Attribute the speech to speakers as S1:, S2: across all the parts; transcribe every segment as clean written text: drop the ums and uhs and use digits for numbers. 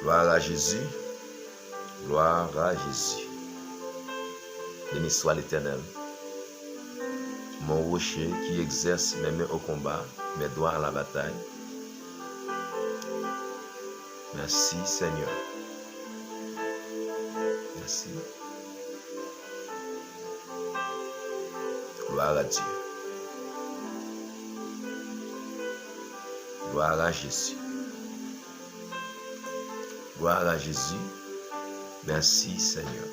S1: Gloire à Jésus. Gloire à Jésus. Béni soit l'Éternel. Mon rocher qui exerce mes mains au combat, mes doigts à la bataille. Merci Seigneur. Merci. Gloire à Dieu. Gloire à Jésus. Gloire à Jésus. Merci Seigneur.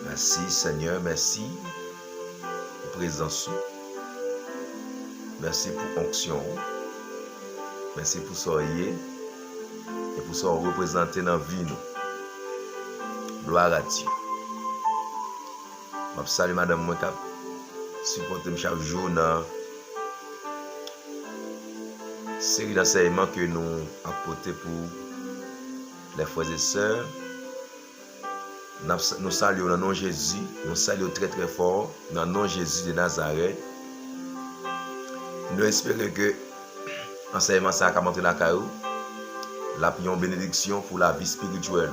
S1: Merci Seigneur. Merci pour présence. Merci pour onction. Merci pour soyez et pour ça représenter dans la vie nous. Gloire à Dieu. Je salue madame moi qui supporte chaque jour dans la série d'enseignements que nous apportons pour les frères et sœurs. Nous saluons dans le nom de Jésus. Nous saluons très très fort dans le nom de Jésus de Nazareth. Nous espérons que l'enseignement ça a montré la caillou. La prions bénédiction pour la vie spirituelle.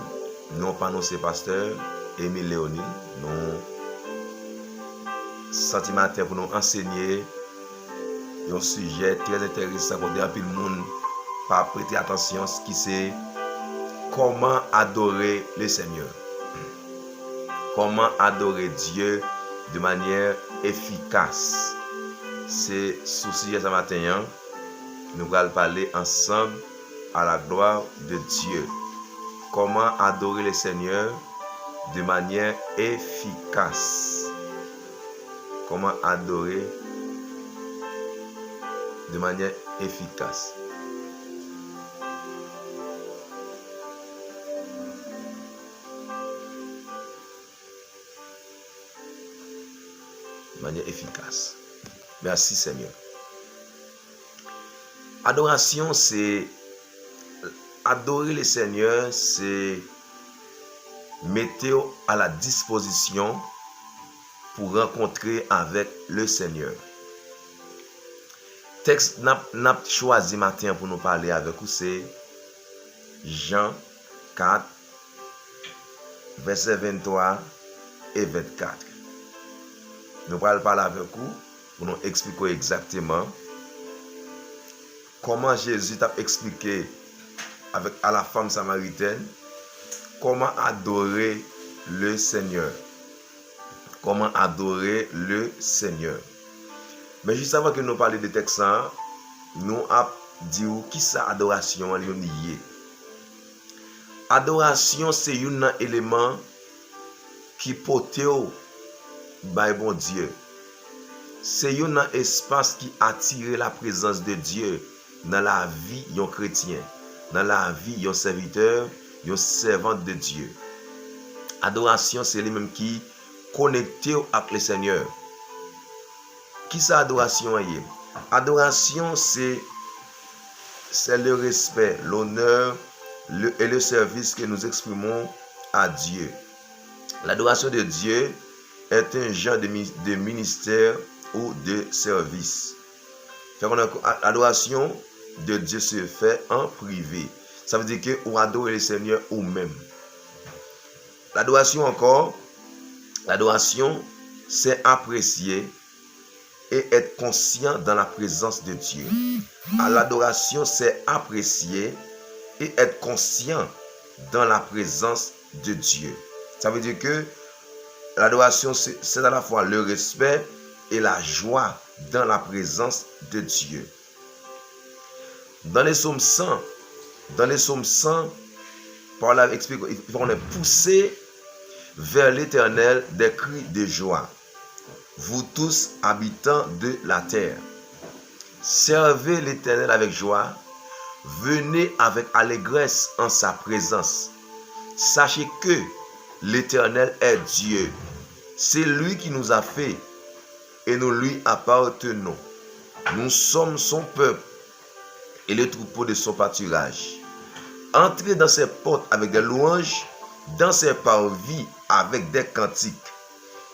S1: Nous pas nous c'est pasteur Émile Léonil. Nous sentimentaire pour nous enseigner un sujet très intéressant qu'on dit à tout le monde pas prêter attention ce qui c'est comment adorer le Seigneur. Comment adorer Dieu de manière efficace. C'est ce sujet ce matin. Nous allons parler ensemble à la gloire de Dieu. Comment adorer le Seigneur de manière efficace. Comment adorer de manière efficace. De manière efficace. Merci Seigneur. Adoration, c'est adorer le Seigneur, c'est mettre à la disposition pour rencontrer avec le Seigneur. Texte n'a choisi matin pour nous parler avec vous, c'est Jean 4, versets 23 et 24. Nous allons parler avec vous pour nous expliquer exactement comment Jésus t'a expliqué à la femme samaritaine comment adorer le Seigneur. Comment adorer le Seigneur. Mais juste avant que nous parlions de texte, nous avons dit qui ça adoration est lié. Adoration c'est un élément qui porte par bon Dieu. C'est un espace qui attire la présence de Dieu dans la vie d'un chrétien, dans la vie d'un serviteur, d'un servant de Dieu. Adoration c'est lui-même qui connecté avec le Seigneur. Qui ça adoration est? Adoration c'est le respect, l'honneur et le service que nous exprimons à Dieu. L'adoration de Dieu est un genre de ministère ou de service. L'adoration de Dieu se fait en privé. Ça veut dire que on adore le Seigneur ou même. L'adoration encore, l'adoration c'est apprécier et être conscient dans la présence de Dieu. L'adoration c'est apprécier et être conscient dans la présence de Dieu. Ça veut dire que l'adoration c'est à la fois le respect et la joie dans la présence de Dieu. Dans les psaumes 100, Paul explique qu'on est poussé vers l'Éternel des cris de joie. Vous tous habitants de la terre, servez l'Éternel avec joie, venez avec allégresse en sa présence. Sachez que l'Éternel est Dieu. C'est lui qui nous a fait et nous lui appartenons. Nous sommes son peuple et le troupeau de son pâturage. Entrez dans ses portes avec des louanges, dans ses parvis avec des cantiques.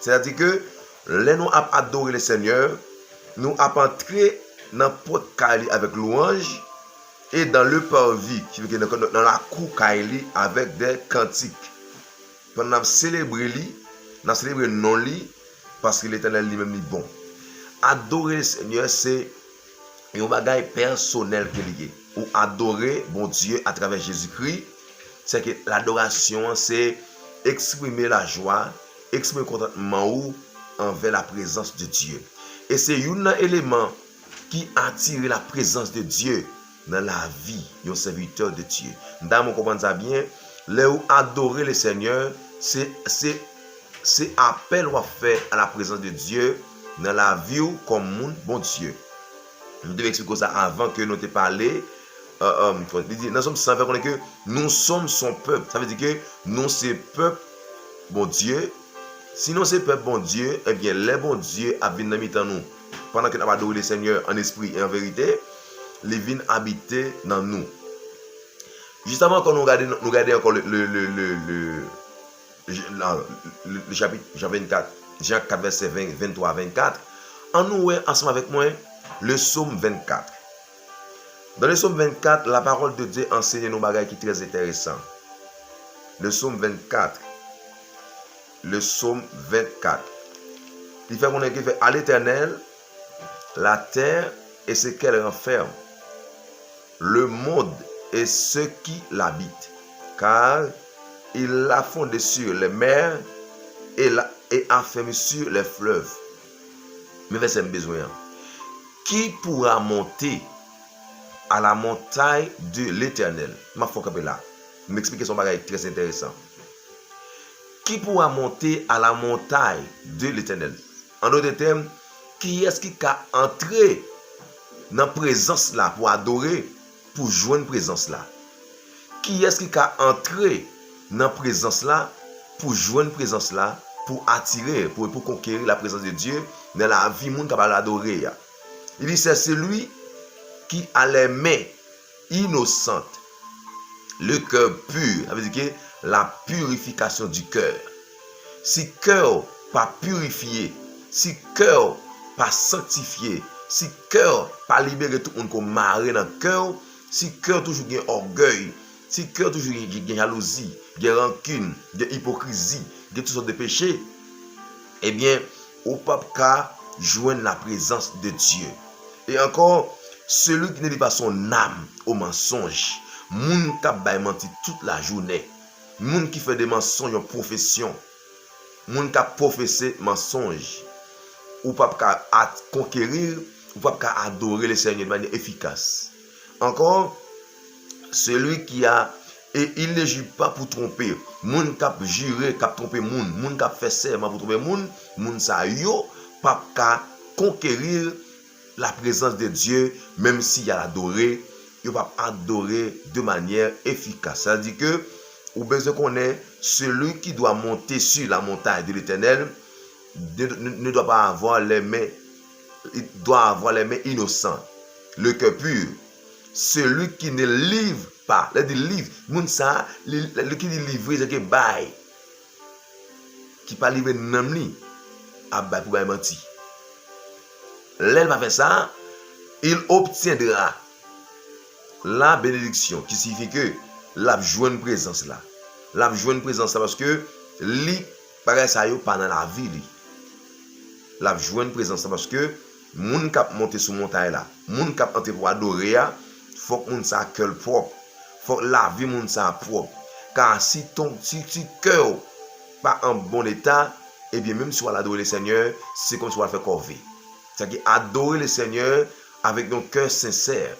S1: C'est-à-dire que nous avons adoré le Seigneur, nous avons entré dans porte avec louange et dans le parvis, qui veut dire dans la cour Kaili avec des cantiques. Pendant célébrer lui, nous célébrer non lui, parce que l'Éternel lui-même est bon. Adorer le Seigneur, c'est un bagage personnel que lié. Ou adorer bon Dieu à travers Jésus-Christ, c'est que l'adoration, c'est exprimer la joie, exprimer le contentement ou envers la présence de Dieu. Et c'est un élément qui attire la présence de Dieu dans la vie d'un serviteur de Dieu. Dans mon comprendre ça bien, là où adorer le Seigneur, c'est appel ou fait à la présence de Dieu dans la vie comme mon bon Dieu. Je devais expliquer ça avant que nous te parlé. Nous sommes sans faire que nous sommes son peuple. Ça veut dire que nous c'est peuple bon Dieu. Sinon c'est peuple bon Dieu, eh bien les bon Dieu habitent dans mi-temps nous. Pendant que nous adorons le Seigneur en esprit et en vérité, les vignes habiter dans nous. Juste avant qu'on nous regarde encore le chapitre Jean 24, Jean 4 verset 23 24, en nous ensemble avec moi le psaume 24. Dans le psaume 24, la parole de Dieu enseigne nos bagages qui est très intéressant. Le psaume 24. Le psaume 24. Il fait qu'on est fait à l'Éternel, la terre et ce qu'elle renferme, le monde et ceux qui l'habitent, car il l'a fondé sur les mers et a fermé sur les fleuves. Mais verset besoin. Qui pourra monter à la montagne de l'Éternel? Ma foi là. M'expliquer son bagage très intéressant. Qui pourra monter à la montagne de l'Éternel? En d'autres termes, qui est-ce qui a entré dans la présence là pour adorer, pour joindre présence là? Qui est-ce qui a entré dans la présence là pour joindre présence là, pour attirer, pour conquérir la présence de Dieu dans la vie monde capable d'adorer? Il dit c'est celui qui a les mains innocentes, le cœur pur, ça veut dire que la purification du cœur. Si cœur pas purifié, si cœur pas sanctifié, si cœur pas libéré tout le monde comme marre dans le cœur, si cœur toujours gain orgueil, si cœur toujours gain jalousie, gain rancune, gain hypocrisie, gain toutes sortes de péchés, eh bien, au pape ka joindre la présence de Dieu. Et encore, celui qui ne lit pas son âme au mensonge, moun k'ap bay menti toute la journée, moun qui fait des mensonges en profession, moun k'ap professer mensonge, ou pas qu'à conquérir, ou pas qu'à adorer le Seigneur de manière efficace. Encore, celui qui a et il ne jure pas pour tromper, moun k'ap jurer, k'ap tromper moun k'ap fait serment pour tromper moun sa yo pas qu'à conquérir la présence de Dieu, même s'il y a l'adoré, il va adorer de manière efficace. Ça veut dire que, ou besoin qu'on est, celui qui doit monter sur la montagne de l'Éternel ne doit pas avoir les mains, il doit avoir les mains innocentes, le cœur pur. Celui qui ne livre pas, il dit livre, moun ça, le qui dit livrer, c'est que bail, qui pas livrer namni, à bail pour bail menti. L'elle va faire ça, il obtiendra la bénédiction, qui signifie que la joie présence là. La joie présence là parce que li paraît ça yo pas dans la vie li. La joie présence là parce que moun k'ap monter sur montagne là, moun k'ap entrer pour adorer, faut que moun ça cœur propre. Faut que la vie moun ça propre. Car si cœur pas en bon état, et bien même si on adorer le Seigneur, c'est comme si on fait corvée. C'est-à-dire adorer le Seigneur avec un cœur sincère.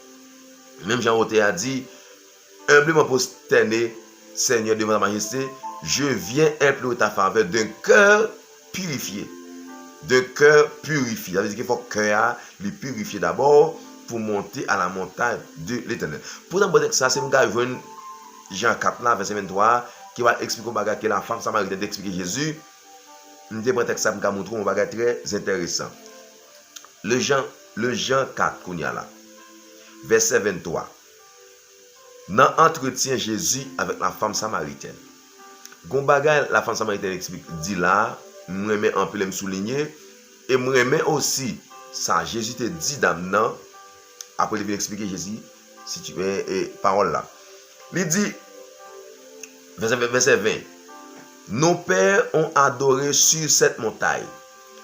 S1: Même Jean Roté a dit, humblement prosterné, Seigneur devant ta majesté, je viens implorer ta faveur d'un cœur purifié. D'un cœur purifié. Ça veut dire qu'il faut que le cœur le purifier d'abord pour monter à la montagne de l'Éternel. Pour d'abord ça, c'est un gars Jean 4, verset 23, qui va expliquer que la femme samaritaine d'expliquer Jésus. Nous devons ça pour montrer un bagage très intéressant. Le Jean 4 qu'on y a là. Verset 23. Dans entretien Jésus avec la femme samaritaine. Gon bagay la femme samaritaine explique dit là, moi remets un peu me souligner et moi remets aussi ça Jésus te dit dame nan après il vient expliquer Jésus si tu parole là. Il dit, verset 20, nos pères ont adoré sur cette montagne.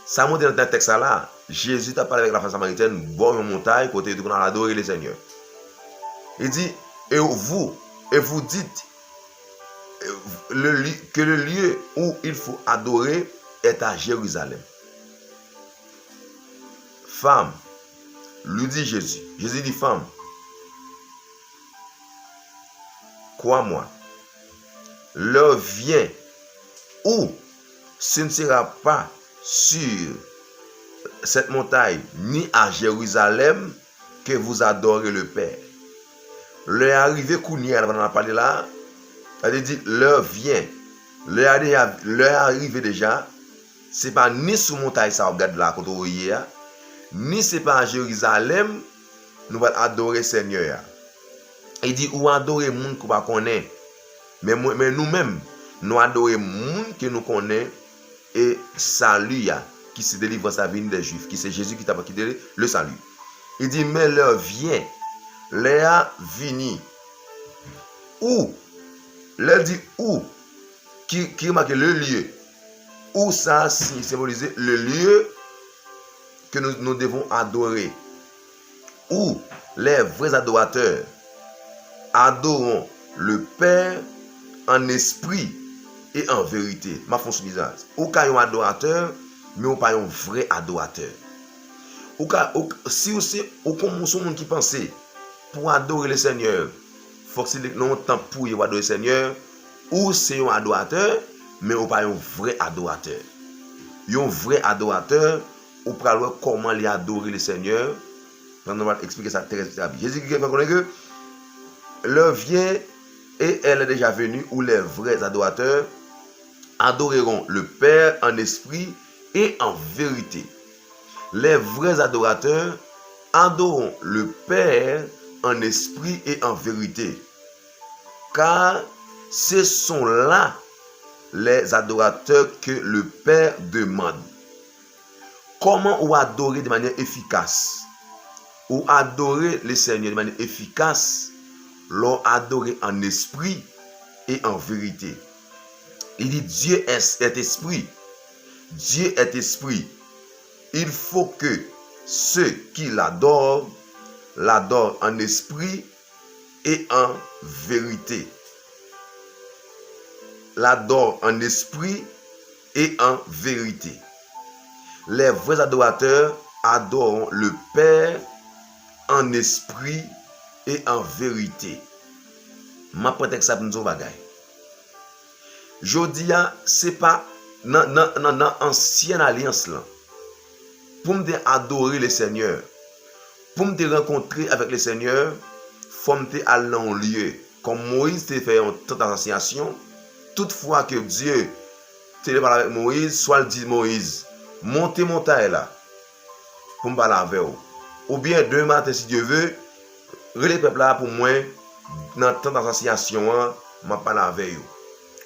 S1: Ça monte dans le texte là, Jésus t'a parlé avec la femme samaritaine, bon une montagne, côté où on a adoré le Seigneur. Il dit, et vous dites que le lieu où il faut adorer est à Jérusalem. Femme, lui dit Jésus. Jésus dit, femme, crois-moi, l'heure vient où ce ne sera pas sur cette montagne ni à Jérusalem que vous adorez le Père. L'heure arrivée qu'on a parlé là, elle dit l'heure vient, l'heure arrivée déjà, c'est pas ni sur montagne ça regarde là quand on voyait, ni c'est pas à Jérusalem nous allons adorer Seigneur. Il dit ou adorer monde qu'on pas connaît, mais nous-mêmes nous adorer monde que nous connaît et salut qui se délivre sa vie des Juifs, qui c'est Jésus qui t'a quitté le salut. Il dit mais l'heure vient, l'heure vini. Où l'heure dit où qui remarque le lieu où ça symbolise le lieu que nous devons adorer, où les vrais adorateurs adorons le Père en esprit et en vérité. Ma fonction bizarre. Ou qu'il y a un adorateur, mais ou pas un vrai adorateur. Si vous commencez à qui pensez pour adorer le Seigneur, il faut que c'est longtemps pour adorer le Seigneur, ou c'est un adorateur, mais ou pas un vrai adorateur. Un vrai adorateur, ou pas comment les adorer le Seigneur. On va expliquer ça très bien. Jésus qui connaît que l'heure vient et elle est déjà venue où les vrais adorateurs adoreront le Père en esprit et en vérité. Les vrais adorateurs adoreront le Père en esprit et en vérité. Car ce sont là les adorateurs que le Père demande. Comment ou adorer de manière efficace? Ou adorer le Seigneur de manière efficace, l'on adorer en esprit et en vérité. Il dit Dieu est esprit. Dieu est esprit. Il faut que ceux qui l'adorent en esprit et en vérité. L'adorent en esprit et en vérité. Les vrais adorateurs adorent le Père en esprit et en vérité. Ma prétexte ça pour nous bagay. Jodi a c'est pas dans ancienne alliance là. Pour me adorer le Seigneur, pour me rencontrer avec le Seigneur, faut me aller en lieu comme Moïse t'a fait en toute association. Toutefois que Dieu te parle avec Moïse, soit il dit Moïse, montez montagne là pour me parler avec vous. Ou bien demain matin si Dieu veut, relais peuple là pour moi dans temps d'association, m'a parler avec vous.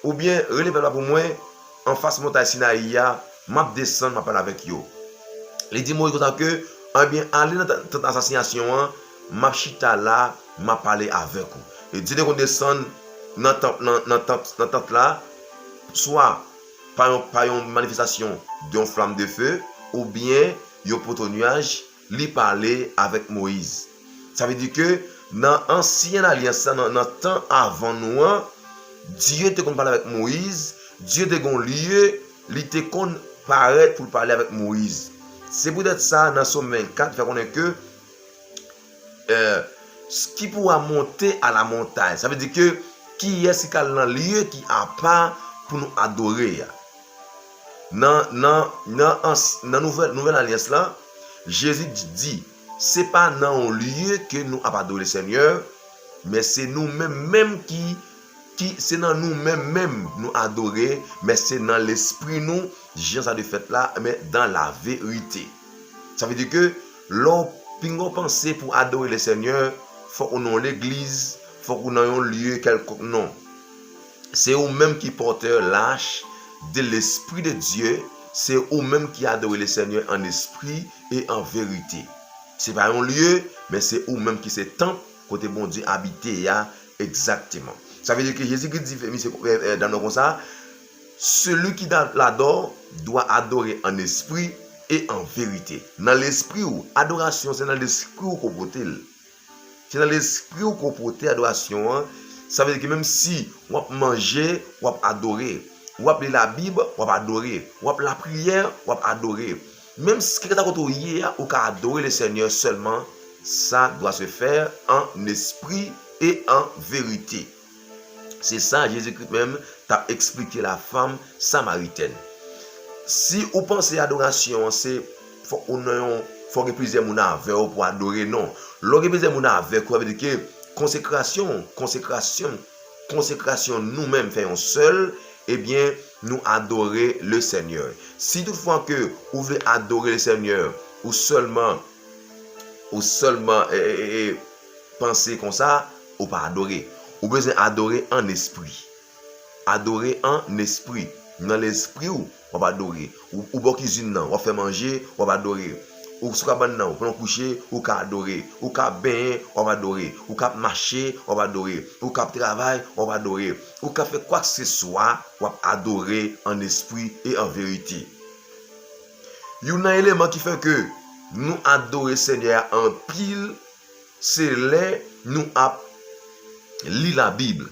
S1: Ou bien relais peuple là pour moi en face montagne Sinaï, m'a descendre m'a parler avec vous. Il dit Moïse comme que bien aller dans temps d'association, m'a chita là, m'a parler avec vous. Et Dieu qu'on descend dans temps là, soit par une manifestation d'une flamme de feu, ou bien un poteau nuage, lui parler avec Moïse. Ça veut dire que dans l'ancienne alliance, dans le temps avant nous, Dieu te parler avec Moïse, Dieu te lieu, il te paraître pour parler avec Moïse. C'est peut-être ça dans Somme 24, fait qu'on est que ce qui pourra monter à la montagne. Ça veut dire que qui est-ce qui a un lieu qui a pas pour nous adorer. Dans nouvelle alliance là, Jésus dit, c'est pas dans un lieu que nous adorons le Seigneur, mais c'est nous-mêmes qui c'est dans nous-mêmes nous adorer, mais c'est dans l'esprit nous, Jean ça de fait là, mais dans la vérité. Ça veut dire que l'on penser pour adorer le Seigneur, faut qu'on ait l'église, faut qu'on ait un lieu quelconque. Non. C'est eux-mêmes qui portent l'âge de l'Esprit de Dieu. C'est eux-mêmes qui adorent le Seigneur en esprit et en vérité. Ce n'est pas un lieu, mais c'est eux-mêmes qui se temple côté bon Dieu habité exactement. Ça veut dire que Jésus-Christ dit dans nos comme ça, celui qui l'adore doit adorer en esprit et en vérité. Dans l'esprit ou adoration, c'est dans l'esprit ou qu'on porte. C'est dans l'esprit ou qu'on porte adoration. Ça veut dire que même si on manger, on adorer. On lire la Bible, on adorer. On la prière, on adorer. Même si quelqu'un a hier, on adorer le Seigneur seulement, ça doit se faire en esprit et en vérité. C'est ça, Jésus-Christ même t'a expliqué la femme samaritaine. Si vous pensez à adoration, c'est faut que plusieurs gens avec pour adorer, non. Lorsque plusieurs gens avec, ça veut dire que consécration nous-mêmes faisons seul, eh bien, nous adorer le Seigneur. Si toutefois que vous voulez adorer le Seigneur, ou seulement penser comme ça, ou pas adorer. Ou besoin adorer en esprit. Adorer en esprit. Dans l'esprit, on va adorer. Ou bon cuisine, on va faire manger, on va adorer. Ou sur la on va coucher, on va adorer. Ou va baigner, on va adorer. Ou va marcher, on va adorer. Ou va travailler, on va adorer. Ou va faire quoi que ce soit, on va adorer en esprit et en vérité. Il y a un élément qui fait que nous adorons le Seigneur en pile, c'est là nous lire la Bible.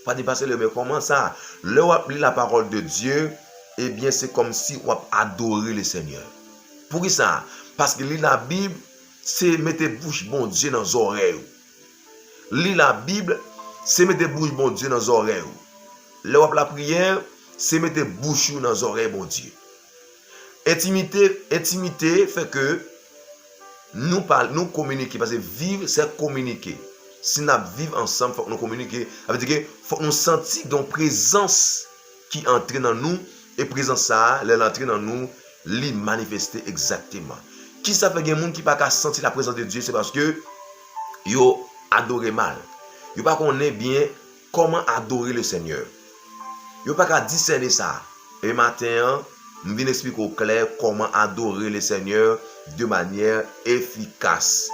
S1: Pas dépasser le mais comment ça? Là où on lit la parole de Dieu, eh bien c'est comme si on adorait le Seigneur. Pour ça? Parce que lire la Bible, c'est mettre bouche bon Dieu dans les oreilles. Lire la Bible, c'est mettre bouche bon Dieu dans les oreilles. Là où la prière, c'est mettre bouche dans les oreilles bon Dieu. Intimité fait que nous communiquer parce que vivre c'est communiquer. Si nous vivons ensemble, il faut que nous communiquions. Ça veut dire qu'il faut que nous sentions une présence qui entre dans nous. Et présence ça, elle entre dans nous, les manifester exactement. Qui ça fait que les gens qui ne peuvent pas sentir la présence de Dieu, c'est parce que ils adorent mal. Ils ne pas connaissent bien comment adorer le Seigneur. Ils ne pas qu'à discerner ça. Et matin, je viens expliquer au clair comment adorer le Seigneur de manière efficace.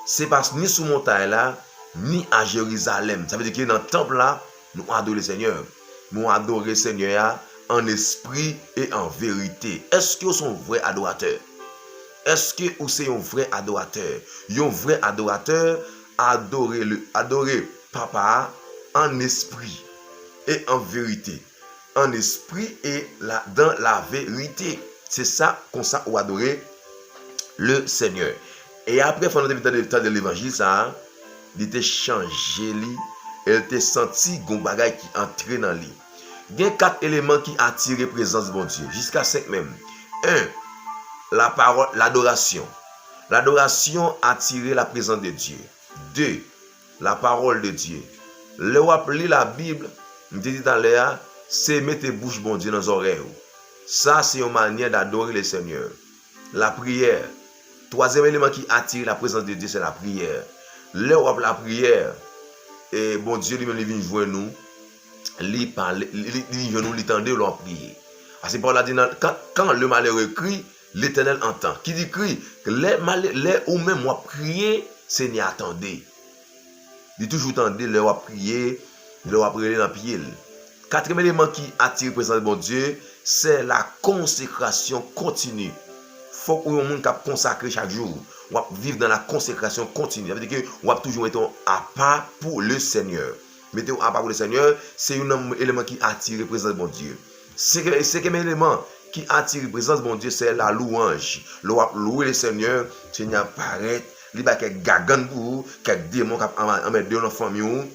S1: C'est parce que ni sous montagne là, ni à Jérusalem. Ça veut dire que dans le temple là, nous adorons le Seigneur. Nous adorons le Seigneur en esprit et en vérité. Est-ce que vous êtes un vrai adorateur? Est-ce que vous êtes un vrai adorateur? Un vrai adorateur, adorer Papa en esprit et en vérité. En esprit et dans la vérité. C'est ça qu'on s'est adorer le Seigneur. Et après, pendant le temps de l'évangile, ça, il était changé, elle était senti qu'on bagaille qui entrait dans lui. Il y a 4 éléments qui attirent la présence de mon Dieu, jusqu'à 5 même. 1. La parole, l'adoration. L'adoration attire la présence de Dieu. 2. La parole de Dieu. Le appelé la Bible, je dit dans l'air, c'est mettre bouche bon Dieu dans les oreilles. Ça, c'est une manière d'adorer le Seigneur. La prière. 3e élément qui attire la présence de Dieu, c'est la prière. Le la prière, et bon Dieu lui-même vient jouer nous, il parle, il vient nous l'étendre, l'on prier. Parce que Paul a dit, quand le malheureux crie, l'Éternel entend. Qui dit crie, les ou même moi prier, Seigneur attendez. Il toujours tendez, le prier, le prier dans pied. 4e élément qui attire la présence de bon Dieu, c'est la consécration continue. Il faut que nous consacrer chaque jour. On va vivre dans la consécration continue. Ça veut dire que on va toujours être à part pour le Seigneur. Mettez-vous à part pour le Seigneur, c'est un élément qui attire la présence de mon Dieu. 5e élément qui attire la présence de mon Dieu, c'est la louange. Louer le Seigneur, le Seigneur paraît, il y a quelques gagan pour vous, quelques démons qui ont mis dans la famille,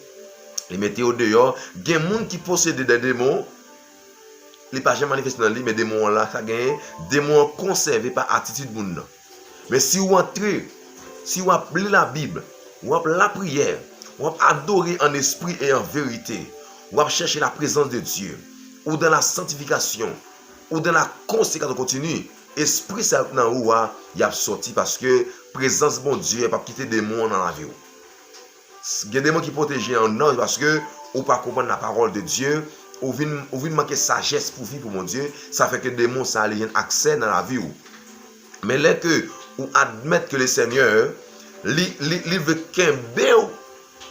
S1: les mettez au dehors. Il y a des gens qui possèdent des démons. Les pas jamais manifesté dans lui, mais des démons là, ça gagne, démons conservés par attitude moun. Mais si vous entrez, si vous appelez la Bible, vous appelez la prière, vous adorez en esprit et en vérité, vous chercher la présence de Dieu, ou dans la sanctification, ou dans la consécration continue, esprit ça dans où il a sorti parce que présence bon Dieu n'a pas quitté des démons dans la vie. Il y a des démons qui protègent en nous parce que ou pas comprendre la parole de Dieu. Ou vient manquer sagesse pour vivre pour mon Dieu, ça fait que des démons ça a accès dans la vie. Mais là que ou admettre que le Seigneur li veut kembe,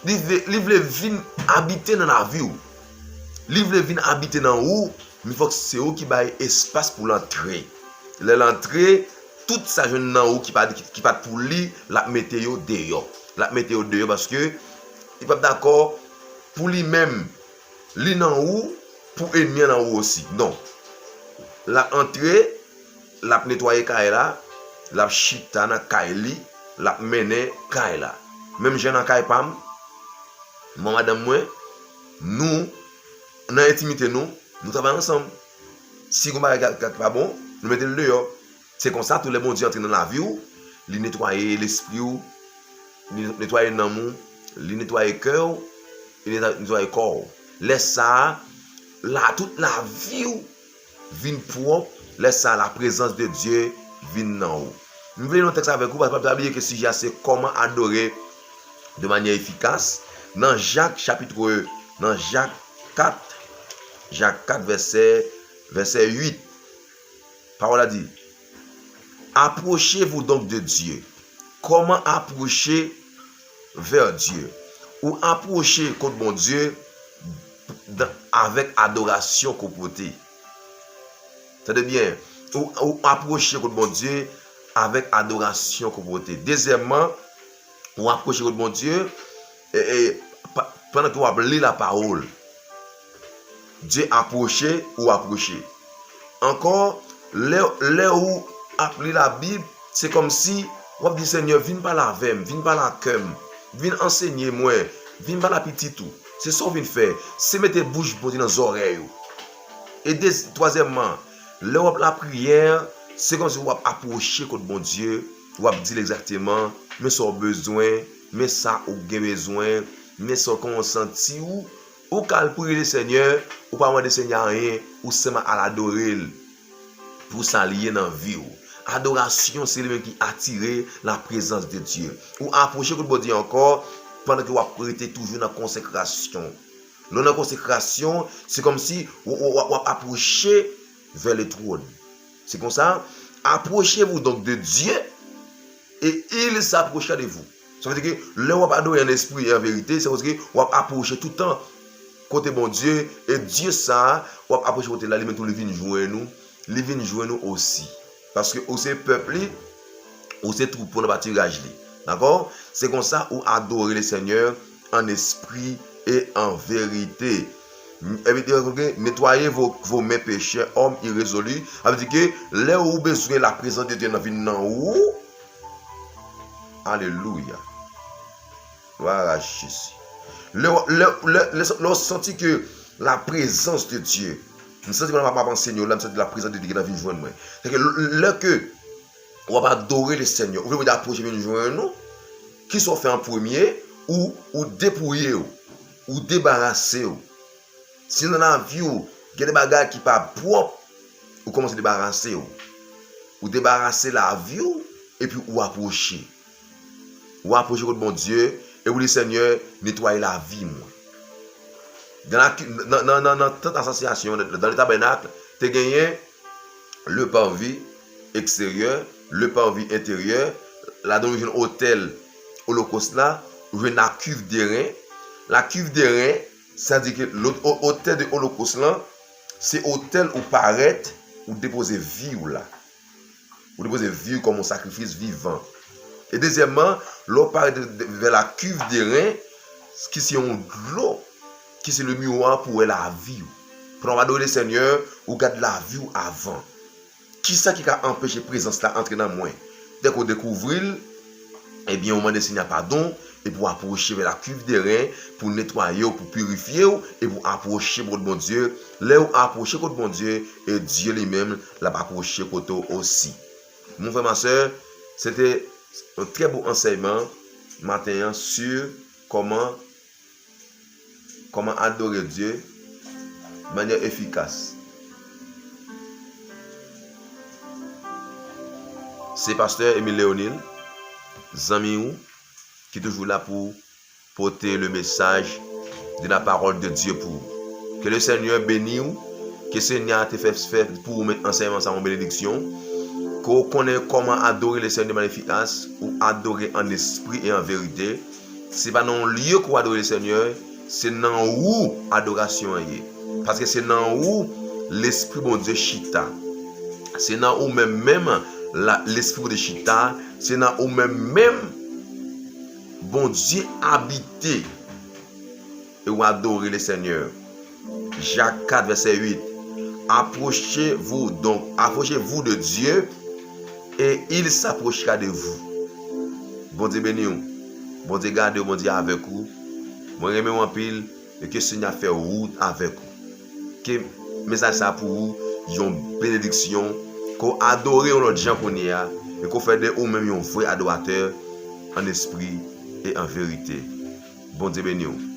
S1: li veut venir habiter dans la vie. Li veut venir habiter dans où, mais il faut que c'est où qui baille espace pour l'entrée. L'entrée, tout ça jeune dans où qui pas pour lui, la météo dehors. La météo dehors parce que il pas d'accord pour lui-même, li dans où pour ennemi dans où aussi. Non. La entrée, la nettoyer kaila, la chita na kaili, la mener kaila. Même jeune en kaipam, moi madame moi, nous dans l'intimité nous travaillons ensemble. Si vous n'avez pas bon, nous mettons le dehors. C'est comme ça tous les bons dieux entrent dans la vie, ils nettoyer l'esprit, ils nettoyer l'amour, ils nettoyer le cœur, ils nettoyer le corps. Laisse ça, toute la vie vient propre, laisse ça la présence de Dieu vient dans vous. Nous voulons un texte avec vous parce que vous savez que le sujet c'est comment adorer de manière efficace. Dans Jacques chapitre 1, dans Jacques 4, verset 8, parole a dit, approchez-vous donc de Dieu. Comment approcher vers Dieu? Ou approcher contre mon Dieu avec adoration comportée. C'est bien. Ou approcher contre mon Dieu avec adoration comportée. Deuxièmement, ou approcher contre mon Dieu et pendant que vous lisez la parole. Dieu approché ou approché. Encore, là où appeler la Bible, c'est comme si on dit Seigneur, viens par la vem, viens par la cœur, viens enseigner moi, viens par la petite tout. C'est ça qu'on vient faire. C'est mettre bouche dans les oreilles. Et troisièmement, là où la prière, c'est comme si on approcher contre bon Dieu, on dire exactement, mais ça besoin, mais ça ou besoin, mais ça qu'on senti ou qu'elle prie le Seigneur, ou pas demander Seigneur rien, ou seulement à l'adorer pour s'allier dans la vie. Adoration, c'est le qui attire la présence de Dieu. Ou approcher comme Dieu encore, pendant que vous prêtez toujours dans la consécration. Dans la consécration, c'est comme si vous approchez vers le trône. C'est comme ça. Approchez-vous donc de Dieu et il s'approchera de vous. Ça veut dire que là où vous adorez un esprit et en vérité, c'est parce que vous approchez tout le temps côté bon Dieu et Dieu ça, vous approchez côté là, il met tout le vin jouer nous, les vins jouer nous aussi. Parce que aussi peuple, aussi troupeau dans tirage. D'accord? C'est comme ça où adorer le Seigneur en esprit et en vérité. Nettoyez vos mains pécheurs, hommes irrésolus. Ça veut dire que là où vous avez besoin de la présence de Dieu dans la vie, alléluia. Voilà Jésus. Lorsqu'on senti que la présence de Dieu, nous sentons que nous ne pas penser, nous sentons la présence de Dieu dans la vie de nous. C'est que là que on va adorer le Seigneur, vous voulez approcher de nous, qui soit fait en premier, ou dépouiller, ou débarrasser. Si dans la vie, il y a des bagages qui ne sont pas propres, vous commencez à débarrasser. Ou débarrasser la vie, et puis ou approcher. Ou approcher contre mon Dieu, et vous dites Seigneur, nettoyez la vie. Dans toute association, dans le tabernacle, tu as gagné le parvis extérieur, le parvis intérieur, la donne hôtel holocauste là, ou la cuve des reins. La cuve des reins, ça dit que l'hôtel de holocauste là, c'est hôtel où paraît, où déposer vie ou là. Où déposer vie comme un sacrifice vivant. Et deuxièmement, l'eau paraît vers la cuve des reins, qui c'est un l'eau, qui c'est le miroir pour la vie. Pour adorer le Seigneur, ou garde la vie avant. Qui ça qui a empêché la présence là entrer dans moi? Dès qu'on découvre, eh bien, on demande Seigneur pardon, et pour approcher vers la cuve des reins, pour nettoyer, pour purifier, et pour approcher contre mon Dieu. Là où approcher contre mon Dieu, et Dieu lui-même l'a approché contre aussi. Mon frère, ma soeur, c'était un très beau enseignement matin sur comment adorer Dieu de manière efficace. C'est pasteur Émile Léonil, Zamiou, qui est toujours là pour porter le message de la parole de Dieu pour vous. Que le Seigneur bénisse vous, que le Seigneur te fait pour vous mettre enseignement en bénédiction. qu'on connaît comment adorer le Seigneur de manière efficace ou adorer en esprit et en vérité. C'est pas dans le lieu qu'on adore le Seigneur, c'est dans où adoration est. Parce que c'est dans où l'esprit bon Dieu chita. C'est dans où même l'esprit de chita, c'est dans où même bon Dieu habité et ou adorer le Seigneur. Jacques 4 verset 8. Approchez-vous de Dieu et il s'approchera de vous. Bon Dieu béni vous. Bon Dieu garde bon Dieu avec vous. Moi remercie en pile et que le Seigneur fait route avec vous. Que message ça pour vous, une bénédiction, qu'on adore notre gens qu'on y a et qu'on fait de ou même un vrai adorateur en esprit et en vérité. Bon Dieu béni vous.